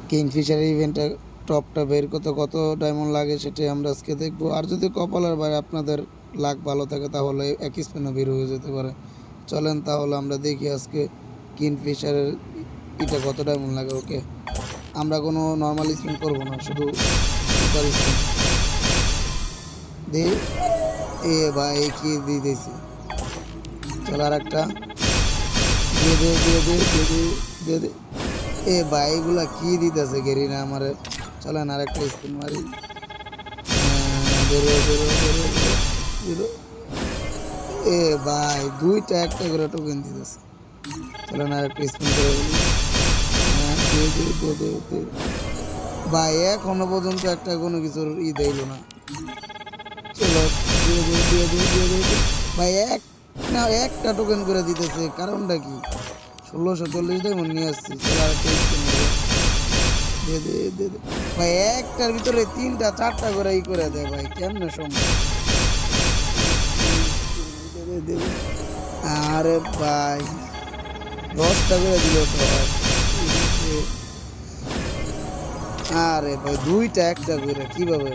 Kingfisher ইভেন্টে টপটা বের করতে কত ডায়মন্ড লাগে সেটাই আমরা আজকে দেখবো। আর যদি কপালের বাইরে আপনাদের লাক ভালো থাকে তাহলে এক স্পিনও বের হয়ে যেতে পারে। চলেন তাহলে আমরা দেখি আজকে কিংফিশারের এটা কত ডায়মন্ড লাগে। ওকে, আমরা কোনো নর্মাল স্পিন করবো না, শুধু সুপার স্পিন দে। এ ভাই কি দিয়ে দিয়েছি। চল আর একটা দিয়ে দে দিয়ে দে দিয়ে দে দিয়ে দে। এ ভাই এগুলা কি দিতেছে গেরিনা আমারে। চলেন আর একটা স্পিন মারি। এ ভাই দুইটা একটা করে টোকেন দিতেছে। চলেন আর একটা স্পিন করে ভাই এখনো পর্যন্ত একটা কোনো কিছুর দেইল না। চলো দিয়ে দে দিয়ে দে দিয়ে দে ভাই না একটা টোকেন করে দিতেছে, কারণটা কি? 1640 ডায়মন্ড নিয়ে আসছি। চলো আর একটা স্পিন দে দে দে দে ভাই একটার ভিতরে 3টা 4টা করে করে দেয় ভাই, কেমনে সম্ভব? আরে ভাই 10টা করে দিল তো। আরে ভাই দুইটা একটা করে কিভাবে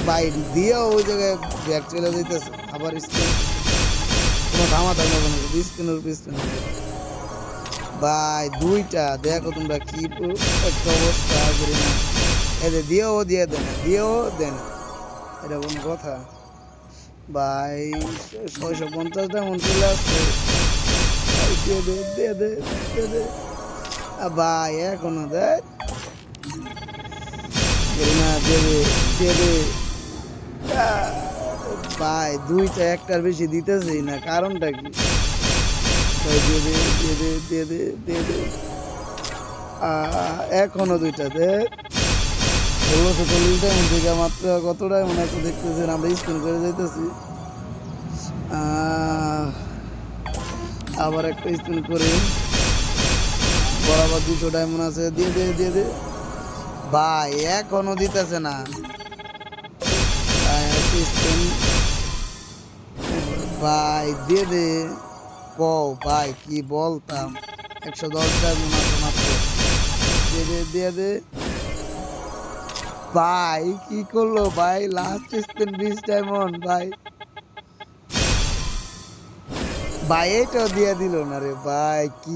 ভাই দিয়ে ওই জায়গায় ব্যাগ চলে যাইতেছে। আবার স্পিন কোনো থামা থামা কোনো স্পিনের স্পিন ভাই দুইটা। দেখো তোমরা কি একটা অবস্থা করি না। এদের দিয়েও দিয়ে দেন দিয়েও দেন, এটা কোনো কথা? ভাই 650 ডায়মন্ড চলে আসছে। দিয়ে দে দিয়ে দে দিয়ে দে ভাই এখনো দেয় না। দিয়ে দে দিয়ে দে ভাই দুইটা একটার বেশি দিতেছি না, কারণটা কি? ভাই দিয়ে দে দিয়ে দে দিয়ে দে দিয়ে দে এখনো দুইটা দে। 1640 ডায়মন্ড থেকে মাত্র কত ডায়মন্ড আছে দেখতেছেন, আমরা স্পিন করে যাইতেছি। আবার একটা স্পিন করে বরাবর 200 ডায়মন্ড আছে। দিয়ে দে দিয়ে দে ভাই এখনো দিতেছে না। ভাই দিয়ে দে কও ভাই কি বলতাম। 110 ডায়মন্ড আছে মাত্র। দিয়ে দে দিয়ে দে ভাই কি করলো ভাই, লাস্ট স্পিন 20 ডায়মন্ড ভাই। ভাই এটাও দিয়ে দিল না রে ভাই, কি